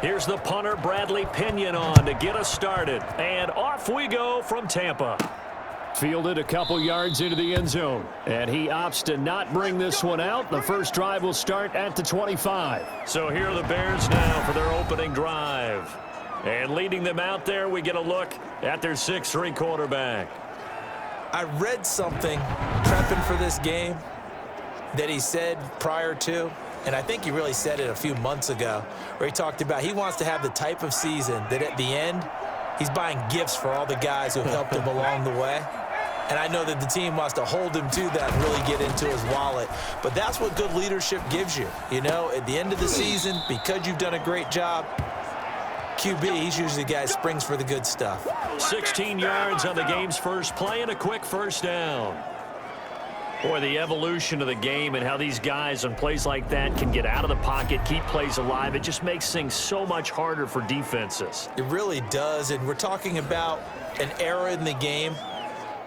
Here's the punter, Bradley Pinion, on to get us started. And off we go from Tampa. Fielded a couple yards into the end zone. And he opts to not bring this one out. The first drive will start at the 25. So here are the Bears now for their opening drive. And leading them out there, we get a look at their 6'3" quarterback. I read something prepping for this game that he said prior to, and I think he really said it a few months ago, where he talked about he wants to have the type of season that at the end, he's buying gifts for all the guys who have helped him along the way. And I know that the team wants to hold him to that and really get into his wallet. But that's what good leadership gives you. You know, at the end of the season, because you've done a great job, QB, he's usually the guy who springs for the good stuff. 16 yards on the game's first play and a quick first down. Boy, the evolution of the game and how these guys on plays like that can get out of the pocket, keep plays alive, it just makes things so much harder for defenses. It really does, and we're talking about an era in the game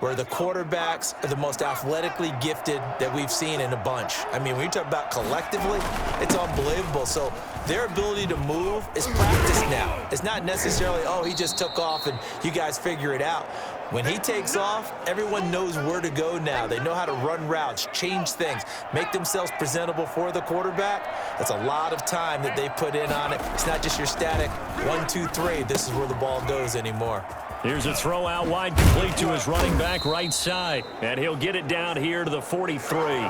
where the quarterbacks are the most athletically gifted that we've seen in a bunch. I mean, when you talk about collectively, it's unbelievable. So their ability to move is practiced now. It's not necessarily, oh, he just took off and you guys figure it out. When he takes off, everyone knows where to go now. They know how to run routes, change things, make themselves presentable for the quarterback. That's a lot of time that they put in on it. It's not just your static 1, 2, 3. This is where the ball goes anymore. Here's a throw out wide, complete to his running back right side. And he'll get it down here to the 43.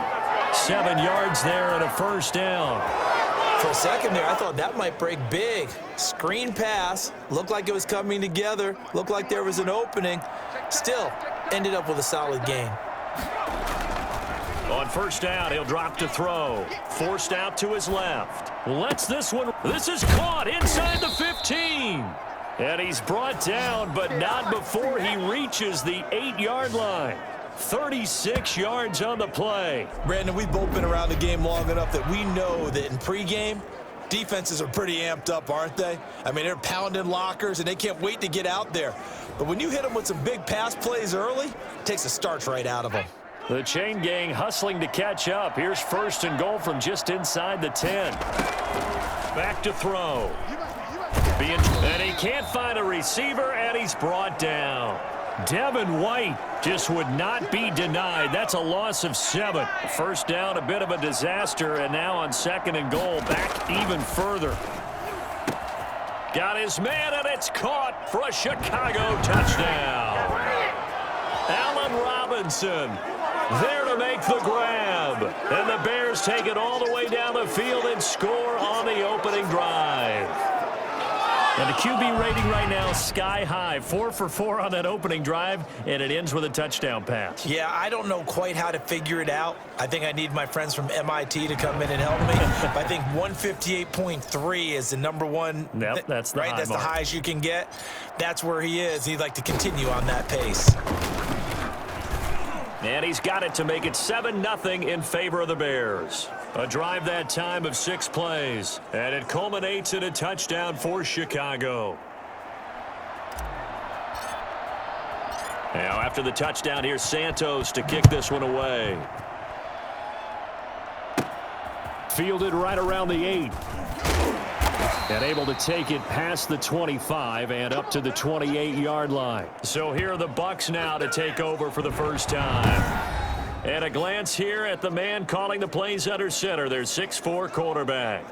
7 yards there and a first down. For a second there, I thought that might break big. Screen pass. Looked like it was coming together. Looked like there was an opening. Still, ended up with a solid gain. On first down, he'll drop to throw. Forced out to his left. Lets this one. This is caught inside the 15. And he's brought down, but not before he reaches the 8-yard line. 36 yards on the play. Brandon, we've both been around the game long enough that we know that in pregame, defenses are pretty amped up, aren't they? I mean, they're pounding lockers, and they can't wait to get out there. But when you hit them with some big pass plays early, it takes the starch right out of them. The chain gang hustling to catch up. Here's first and goal from just inside the 10. Back to throw. And he can't find a receiver, and he's brought down. Devin White just would not be denied. That's a loss of 7. First down, a bit of a disaster, and now on second and goal, back even further. Got his man, and it's caught for a Chicago touchdown. Allen Robinson there to make the grab. And the Bears take it all the way down the field and score on the opening drive. And the QB rating right now, sky high. 4 for 4 on that opening drive, and it ends with a touchdown pass. Yeah, I don't know quite how to figure it out. I think I need my friends from MIT to come in and help me. But I think 158.3 is the number one. Yep, that's the right. That's mark. the highest you can get. That's where he is. He'd like to continue on that pace. And he's got it to make it 7-0 in favor of the Bears. A drive that time of 6 plays, and it culminates in a touchdown for Chicago. Now after the touchdown, here's Santos to kick this one away. Fielded right around the 8. And able to take it past the 25 and up to the 28-yard line. So here are the Bucs now to take over for the first time. And a glance here at the man calling the plays under center, their 6'4" quarterback.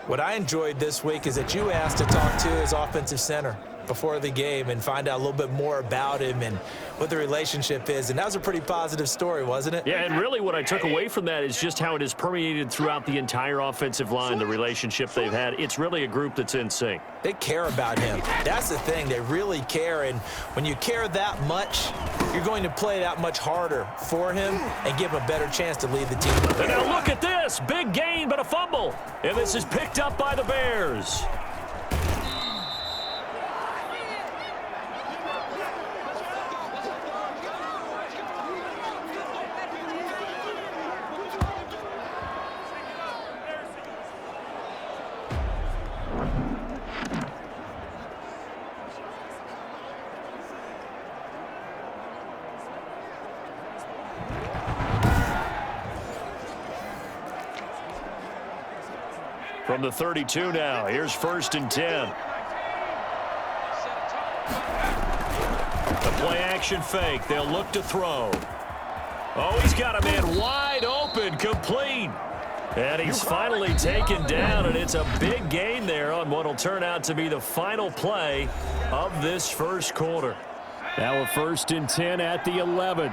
What I enjoyed this week is that you asked to talk to his offensive center before the game and find out a little bit more about him and what the relationship is. And that was a pretty positive story, wasn't it? Yeah, and really what I took away from that is just how it has permeated throughout the entire offensive line, the relationship they've had. It's really a group that's in sync. They care about him. That's the thing. They really care. And when you care that much, you're going to play that much harder for him and give him a better chance to lead the team. And now look at this. Big gain, but a fumble. And this is picked up by the Bears. From the 32 now, here's 1st and 10. The play-action fake. They'll look to throw. Oh, he's got a man wide open, complete. And he's finally taken down, and it's a big gain there on what will turn out to be the final play of this first quarter. Now a 1st and 10 at the 11.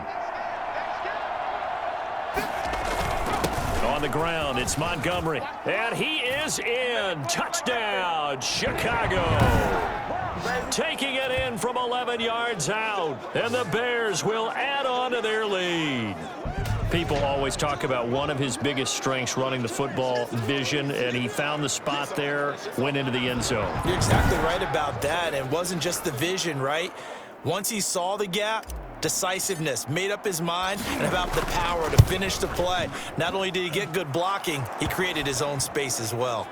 On the ground, it's Montgomery. And he is in. Touchdown, Chicago. Taking it in from 11 yards out. And the Bears will add on to their lead. People always talk about one of his biggest strengths, running the football, vision, and he found the spot there, went into the end zone. You're exactly right about that. And it wasn't just the vision, right? Once he saw the gap, decisiveness, made up his mind, and about the power to finish the play. Not only did he get good blocking, he created his own space as well.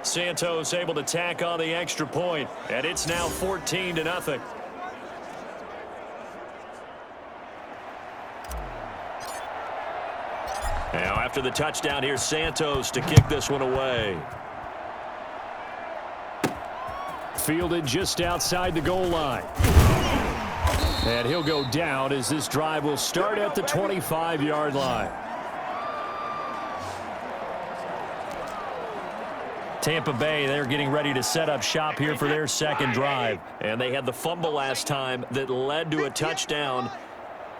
Santos able to tack on the extra point, and it's now 14-0. Now after the touchdown, here's Santos to kick this one away. Fielded just outside the goal line. And he'll go down as this drive will start at the 25-yard line. Tampa Bay, they're getting ready to set up shop here for their second drive. And they had the fumble last time that led to a touchdown.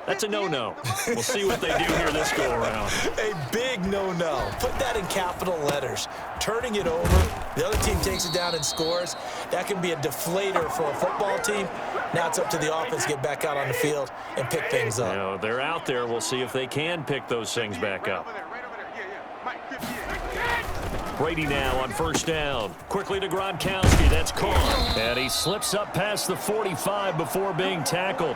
That's a no-no. We'll see what they do here this go-around. A big no-no. Put that in capital letters. Turning it over, the other team takes it down and scores. That can be a deflator for a football team. Now it's up to the offense to get back out on the field and pick things up. You know, they're out there. We'll see if they can pick those things back up. Brady now on 1st down. Quickly to Gronkowski. That's caught. And he slips up past the 45 before being tackled.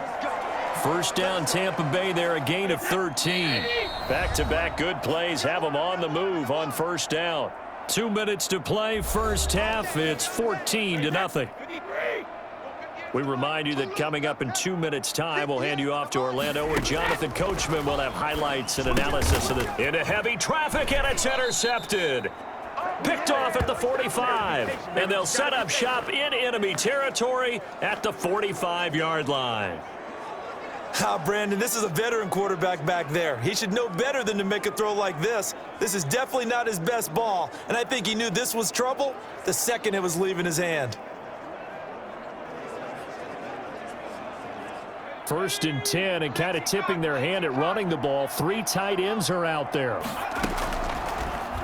1st down, Tampa Bay there, a gain of 13. Back-to-back good plays have them on the move on 1st down. 2 minutes to play, first half. It's 14-0. We remind you that coming up in 2 minutes' time, we'll hand you off to Orlando, where Jonathan Coachman will have highlights and analysis of it. Into heavy traffic, and it's intercepted. Picked off at the 45, and they'll set up shop in enemy territory at the 45-yard line. Brandon, this is a veteran quarterback back there. He should know better than to make a throw like this. This is definitely not his best ball, and I think he knew this was trouble the second it was leaving his hand. 1st and 10, and kind of tipping their hand at running the ball. 3 tight ends are out there.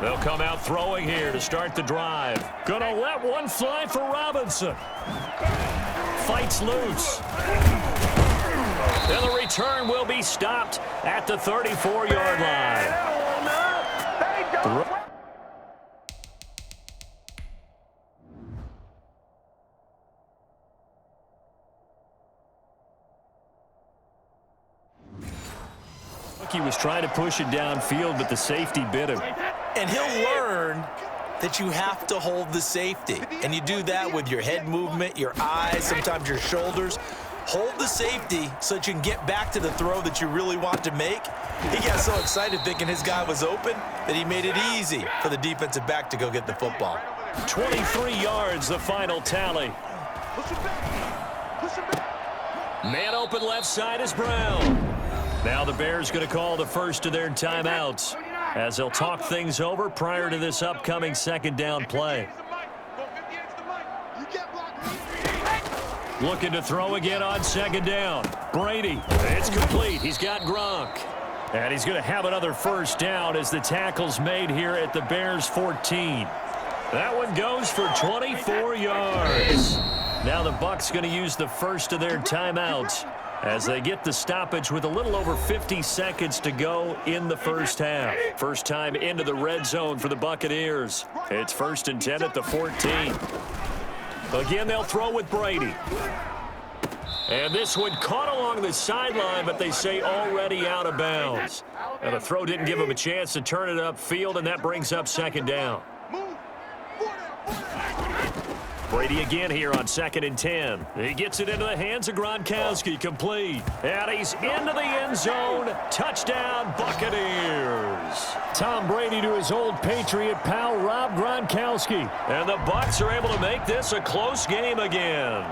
They'll come out throwing here to start the drive. Gonna let one fly for Robinson. Fights loose. And the return will be stopped at the 34-yard line. He was trying to push it downfield, but the safety bit him. And he'll learn that you have to hold the safety. And you do that with your head movement, your eyes, sometimes your shoulders. Hold the safety so that you can get back to the throw that you really want to make. He got so excited thinking his guy was open that he made it easy for the defensive back to go get the football. 23 yards, the final tally. Man open left side is Brown. Now the Bears going to call the first of their timeouts as they'll talk things over prior to this upcoming 2nd down play. Looking to throw again on 2nd down. Brady, it's complete. He's got Gronk. And he's going to have another 1st down as the tackle's made here at the Bears 14. That one goes for 24 yards. Now the Bucs going to use the first of their timeouts as they get the stoppage with a little over 50 seconds to go in the first half. First time into the red zone for the Buccaneers. It's 1st and 10 at the 14. Again, they'll throw with Brady. And this one caught along the sideline, but they say already out of bounds. And the throw didn't give him a chance to turn it upfield, and that brings up 2nd down. Brady again here on 2nd and 10. He gets it into the hands of Gronkowski, complete. And he's into the end zone. Touchdown, Buccaneers. Tom Brady to his old Patriot pal, Rob Gronkowski. And the Bucs are able to make this a close game again.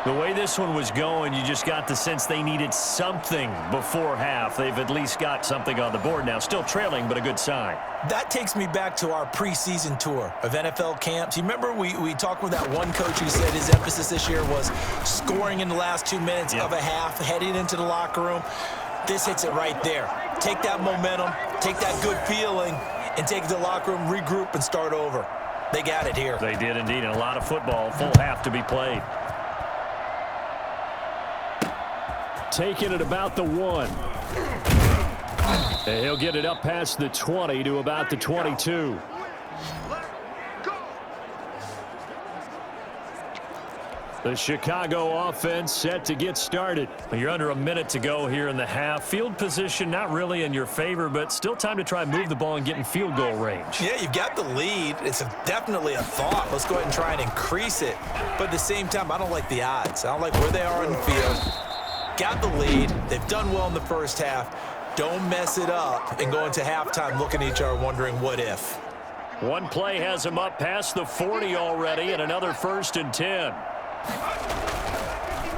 The way this one was going, you just got the sense they needed something before half. They've at least got something on the board now. Still trailing, but a good sign. That takes me back to our preseason tour of NFL camps. You remember we talked with that one coach who said his emphasis this year was scoring in the last 2 minutes of a half, heading into the locker room. This hits it right there. Take that momentum, take that good feeling, and take it to the locker room, regroup, and start over. They got it here. They did indeed, and a lot of football, full half to be played. Taking it about the 1. And he'll get it up past the 20 to about the 22. The Chicago offense set to get started. You're under a minute to go here in the half. Field position not really in your favor, but still time to try and move the ball and get in field goal range. Yeah, you've got the lead. It's definitely a thought. Let's go ahead and try and increase it. But at the same time, I don't like the odds. I don't like where they are in the field. Got the lead. They've done well in the first half. Don't mess it up and go into halftime looking at each other wondering what if. One play has him up past the 40 already, and another 1st and 10.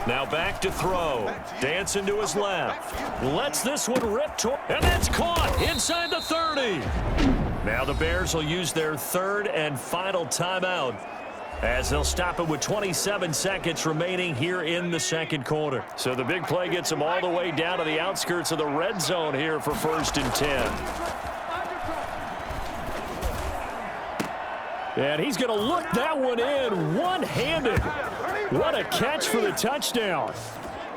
Now back to throw. Dancing to his left. Lets this one rip toward, and that's caught inside the 30. Now the Bears will use their 3rd and final timeout, as they'll stop it with 27 seconds remaining here in the 2nd quarter. So the big play gets them all the way down to the outskirts of the red zone here for 1st and 10. And he's going to look that one in one-handed. What a catch for the touchdown.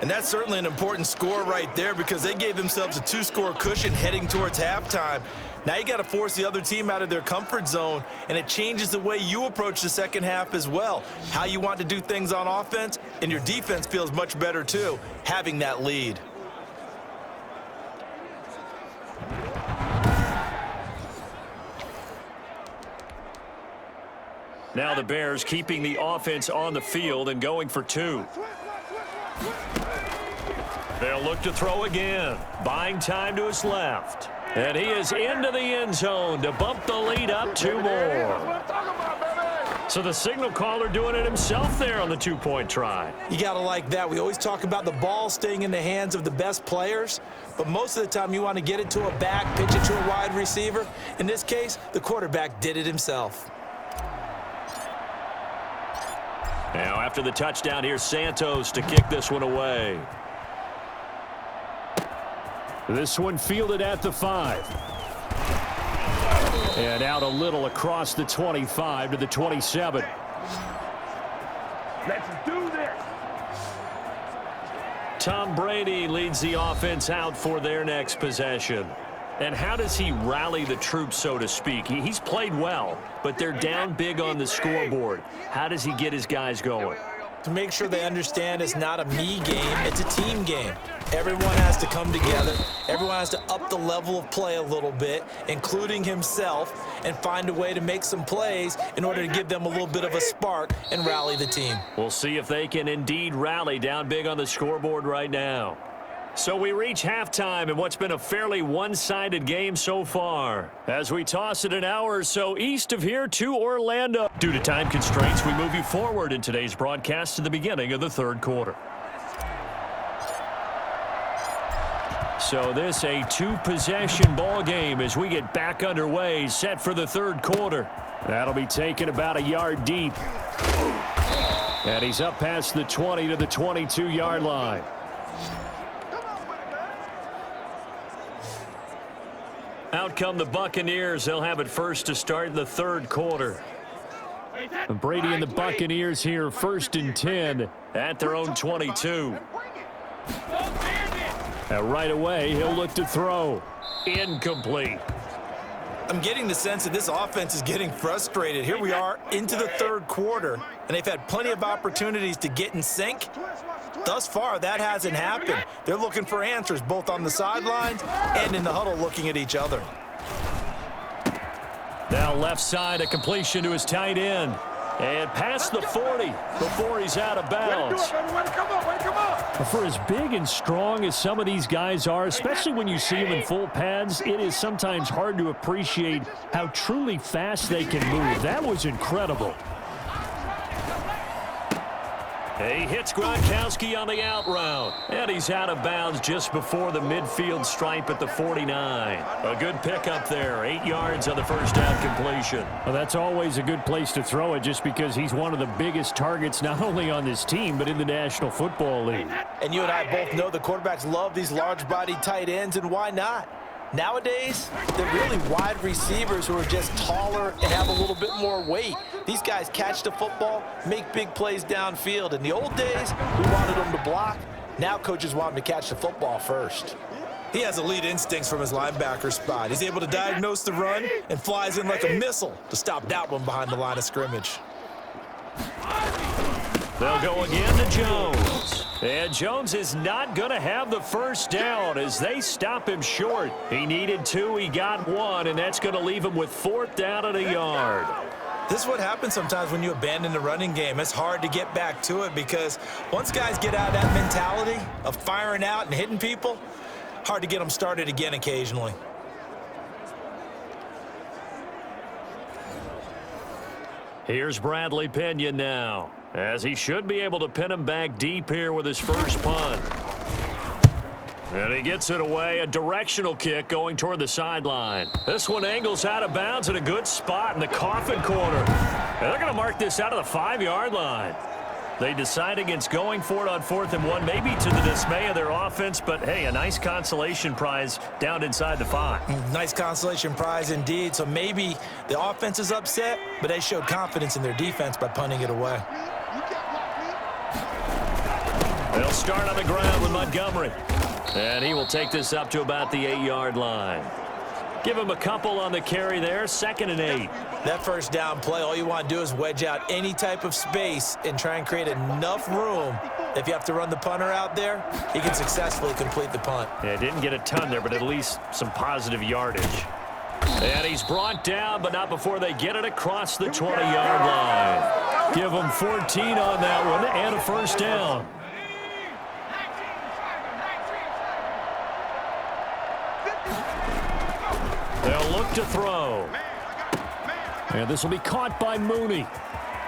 And that's certainly an important score right there because they gave themselves a 2-score cushion heading towards halftime. Now you got to force the other team out of their comfort zone, and it changes the way you approach the second half as well. How you want to do things on offense, and your defense feels much better too, having that lead. Now the Bears keeping the offense on the field and going for 2. They'll look to throw again. Buying time to his left. And he is into the end zone to bump the lead up 2 more. So the signal caller doing it himself there on the 2-point try. You got to like that. We always talk about the ball staying in the hands of the best players, but most of the time you want to get it to a back, pitch it to a wide receiver. In this case, the quarterback did it himself. Now after the touchdown, here's Santos to kick this one away. This one fielded at the 5. And out a little across the 25 to the 27. Let's do this. Tom Brady leads the offense out for their next possession. And how does he rally the troops, so to speak? He's played well, but they're down big on the scoreboard. How does he get his guys going? To make sure they understand it's not a me game, it's a team game. Everyone has to come together. Everyone has to up the level of play a little bit, including himself, and find a way to make some plays in order to give them a little bit of a spark and rally the team. We'll see if they can indeed rally down big on the scoreboard right now. So we reach halftime in what's been a fairly one-sided game so far, as we toss it an hour or so east of here to Orlando. Due to time constraints, we move you forward in today's broadcast to the beginning of the 3rd quarter. So this a 2-possession ball game as we get back underway, set for the 3rd quarter. That'll be taken about a yard deep. And he's up past the 20 to the 22-yard line. Out come the Buccaneers. They'll have it first to start the 3rd quarter. And Brady and the Buccaneers here, 1st and 10 at their own 22. And right away, he'll look to throw. Incomplete. I'm getting the sense that this offense is getting frustrated. Here we are into the 3rd quarter, and they've had plenty of opportunities to get in sync. Thus far, that hasn't happened. They're looking for answers both on the sidelines and in the huddle looking at each other. Now left side, a completion to his tight end. And past the 40 before he's out of bounds. For as big and strong as some of these guys are, especially when you see them in full pads, it is sometimes hard to appreciate how truly fast they can move. That was incredible. He hits Gronkowski on the out route. And he's out of bounds just before the midfield stripe at the 49. A good pickup there. 8 yards on the first down completion. Well, that's always a good place to throw it just because he's one of the biggest targets not only on this team but in the National Football League. And you and I both know the quarterbacks love these large-bodied tight ends, and why not? Nowadays, they're really wide receivers who are just taller and have a little bit more weight. These guys catch the football, make big plays downfield. In the old days, we wanted them to block. Now coaches want them to catch the football first. He has elite instincts from his linebacker spot. He's able to diagnose the run and flies in like a missile to stop that one behind the line of scrimmage. They'll go again to Jones. And Jones is not going to have the first down as they stop him short. He needed 2, he got 1, and that's going to leave him with 4th down and a yard. This is what happens sometimes when you abandon the running game. It's hard to get back to it because once guys get out of that mentality of firing out and hitting people, hard to get them started again occasionally. Here's Bradley Pinion now, as he should be able to pin him back deep here with his first punt. And he gets it away, a directional kick going toward the sideline. This one angles out of bounds at a good spot in the coffin corner. And they're going to mark this out of the 5-yard line. They decide against going for it on 4th and 1, maybe to the dismay of their offense, but hey, a nice consolation prize down inside the 5. Nice consolation prize indeed. So maybe the offense is upset, but they showed confidence in their defense by punting it away. They'll start on the ground with Montgomery. And he will take this up to about the 8-yard line. Give him a couple on the carry there, 2nd and 8. That first down play, all you want to do is wedge out any type of space and try and create enough room. If you have to run the punter out there, he can successfully complete the punt. Yeah, didn't get a ton there, but at least some positive yardage. And he's brought down, but not before they get it across the 20-yard line. Give him 14 on that one and a first down. They'll look to throw. And this will be caught by Mooney.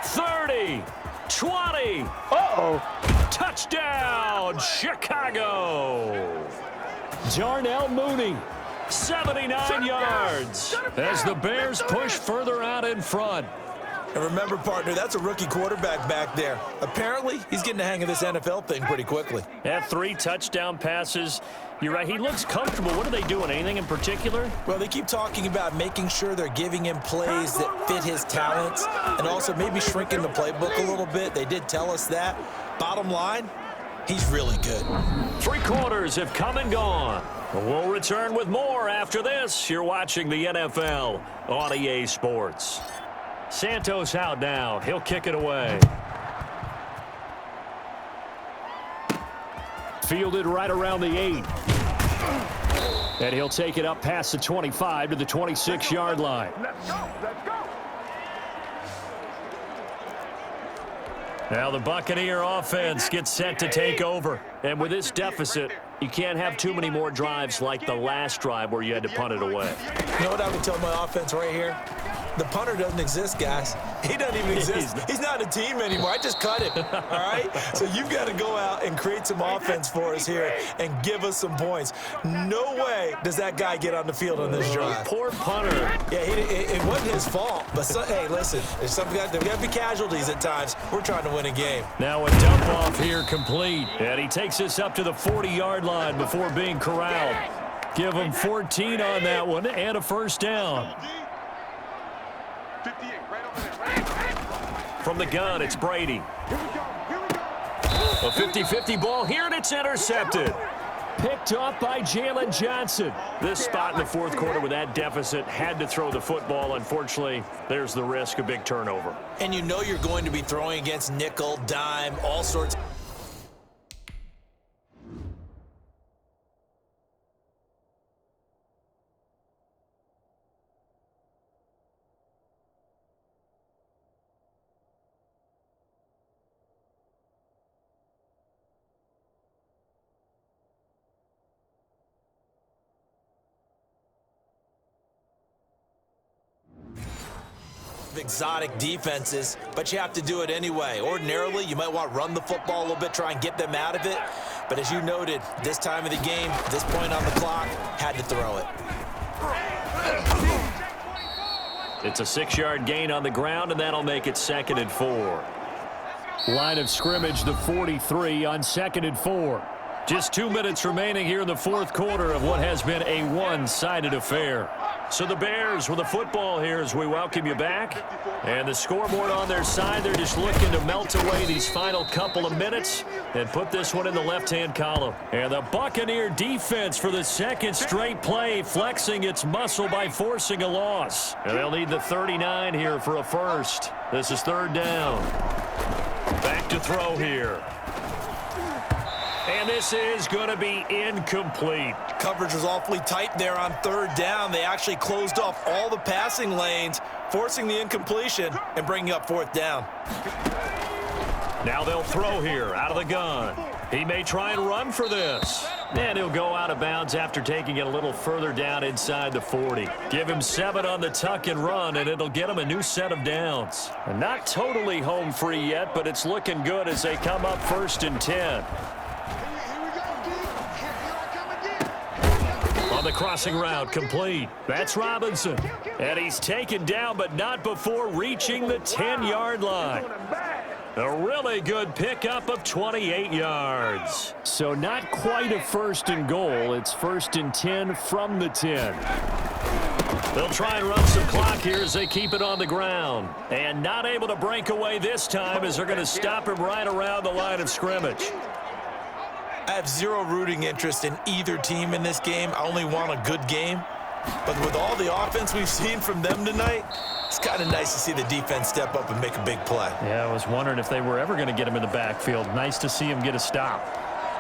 30, 20. Uh-oh. Touchdown, Chicago. Darnell Mooney. 79 yards as the Bears push further out in front. And remember, partner, that's a rookie quarterback back there. Apparently, he's getting the hang of this NFL thing pretty quickly. Had 3 touchdown passes. You're right, he looks comfortable. What are they doing? Anything in particular? Well, they keep talking about making sure they're giving him plays that fit his talents and also maybe shrinking the playbook a little bit. They did tell us that. Bottom line, he's really good. 3 quarters have come and gone. We'll return with more after this. You're watching the NFL on EA Sports. Santos out now. He'll kick it away. Fielded right around the 8. And he'll take it up past the 25 to the 26-yard line. Let's go. Let's go. Now the Buccaneer offense gets set to take over. And with this deficit, you can't have too many more drives like the last drive where you had to punt it away. You know what I would tell my offense right here? The punter doesn't exist, guys. He doesn't even exist. He's not a team anymore. I just cut him, all right? So you've got to go out and create some offense for us here and give us some points. No way does that guy get on the field on this drive. Poor punter. Yeah, it wasn't his fault. But, hey, listen, there's some guys, there got to be casualties at times. We're trying to win a game. Now a dump off here complete. And he takes this up to the 40-yard line before being corralled. Give him 14 on that one and a first down. From the gun, it's Brady. A 50-50 ball here, and it's intercepted. Picked off by Jalen Johnson. This spot in the 4th quarter with that deficit had to throw the football. Unfortunately, there's the risk of big turnover. And you know you're going to be throwing against nickel, dime, all sorts. exotic defenses, but you have to do it anyway. Ordinarily, you might want to run the football a little bit, try and get them out of it. But as you noted, this time of the game, this point on the clock, had to throw it. It's a 6-yard gain on the ground, and that'll make it 2nd and 4. Line of scrimmage, the 43 on 2nd and 4. Just 2 minutes remaining here in the fourth quarter of what has been a one-sided affair. So the Bears with the football here as we welcome you back. And the scoreboard on their side, they're just looking to melt away these final couple of minutes and put this one in the left-hand column. And the Buccaneer defense for the second straight play, flexing its muscle by forcing a loss. And they'll need the 39 here for a first. This is 3rd down. Back to throw here. And this is going to be incomplete. Coverage was awfully tight there on 3rd down. They actually closed off all the passing lanes, forcing the incompletion and bringing up 4th down. Now they'll throw here out of the gun. He may try and run for this. And he'll go out of bounds after taking it a little further down inside the 40. Give him 7 on the tuck and run, and it'll get him a new set of downs. And not totally home free yet, but it's looking good as they come up 1st and 10. On the crossing route, complete. That's Robinson. And he's taken down, but not before reaching the 10-yard line. A really good pickup of 28 yards. So not quite a 1st and goal. It's 1st and 10 from the 10. They'll try and run some clock here as they keep it on the ground. And not able to break away this time as they're going to stop him right around the line of scrimmage. I have zero rooting interest in either team in this game. I only want a good game. But with all the offense we've seen from them tonight, it's kind of nice to see the defense step up and make a big play. Yeah, I was wondering if they were ever going to get him in the backfield. Nice to see him get a stop.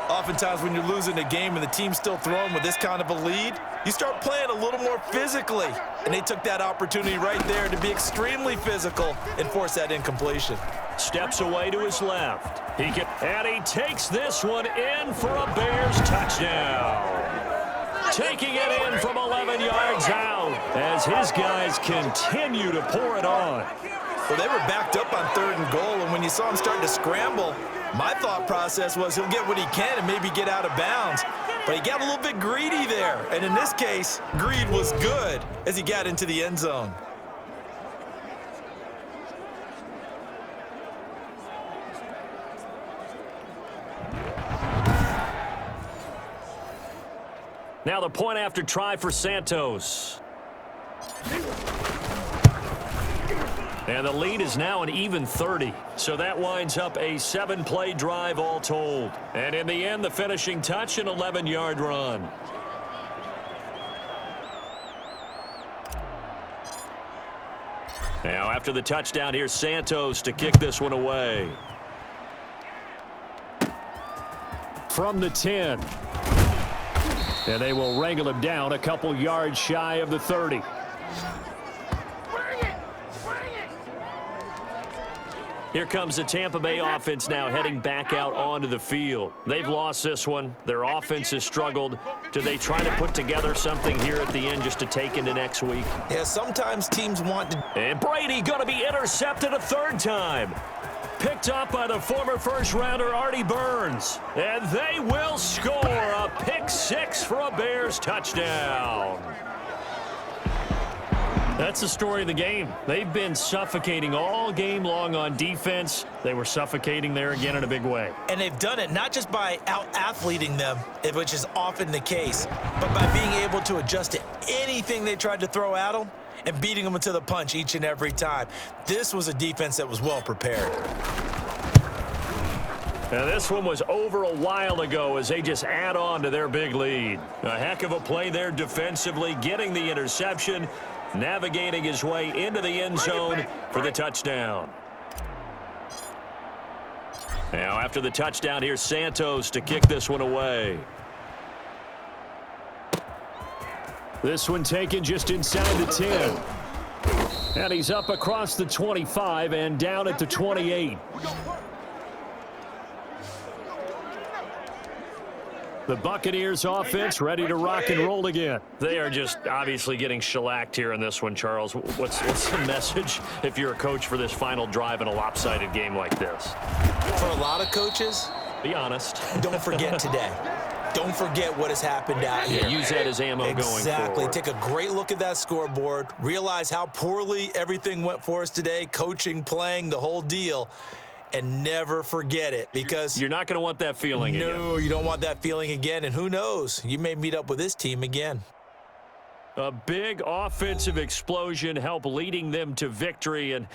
Oftentimes when you're losing a game and the team's still throwing with this kind of a lead, you start playing a little more physically. And they took that opportunity right there to be extremely physical and force that incompletion. Steps away to his left. And he takes this one in for a Bears touchdown. Taking it in from 11 yards out as his guys continue to pour it on. Well, they were backed up on 3rd and goal, and when you saw him starting to scramble, my thought process was he'll get what he can and maybe get out of bounds. But he got a little bit greedy there, and in this case, greed was good as he got into the end zone. Now the point after try for Santos. And the lead is now an even 30. So that winds up a 7-play drive all told. And in the end, the finishing touch, an 11-yard run. Now after the touchdown, here's Santos to kick this one away. From the 10. And they will wrangle him down a couple yards shy of the 30. Here comes the Tampa Bay offense now heading back out onto the field. They've lost this one. Their offense has struggled. Do they try to put together something here at the end just to take into next week? Yeah, sometimes teams want to. And Brady going to be intercepted a 3rd time. Picked up by the former first-rounder Artie Burns. And they will score a pick 6 for a Bears touchdown. That's the story of the game. They've been suffocating all game long on defense. They were suffocating there again in a big way. And they've done it not just by out-athleting them, which is often the case, but by being able to adjust to anything they tried to throw at them and beating them to the punch each and every time. This was a defense that was well prepared. Now this one was over a while ago as they just add on to their big lead. A heck of a play there defensively, getting the interception, navigating his way into the end zone for the touchdown. Now after the touchdown, here's Santos to kick this one away. This one taken just inside the 10. And he's up across the 25 and down at the 28. The Buccaneers offense ready to rock and roll again. They are just obviously getting shellacked here in this one, Charles. What's the message if you're a coach for this final drive in a lopsided game like this? For a lot of coaches, be honest. Don't forget today. Don't forget what has happened out here. Use that as ammo going forward. Exactly. Take a great look at that scoreboard. Realize how poorly everything went for us today, coaching, playing, the whole deal. And never forget it, because you're not going to want that feeling again. No, you don't want that feeling again. And who knows? You may meet up with this team again. A big offensive explosion helped leading them to victory. And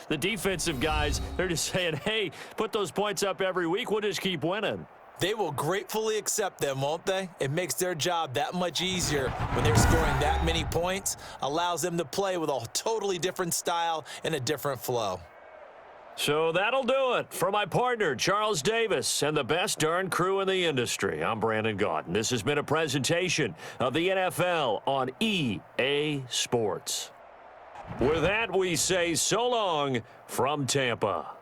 the defensive guys, they're just saying, hey, put those points up every week. We'll just keep winning. They will gratefully accept them, won't they? It makes their job that much easier when they're scoring that many points. Allows them to play with a totally different style and a different flow. So that'll do it for my partner, Charles Davis, and the best darn crew in the industry. I'm Brandon Gaudin. This has been a presentation of the NFL on EA Sports. With that, we say so long from Tampa.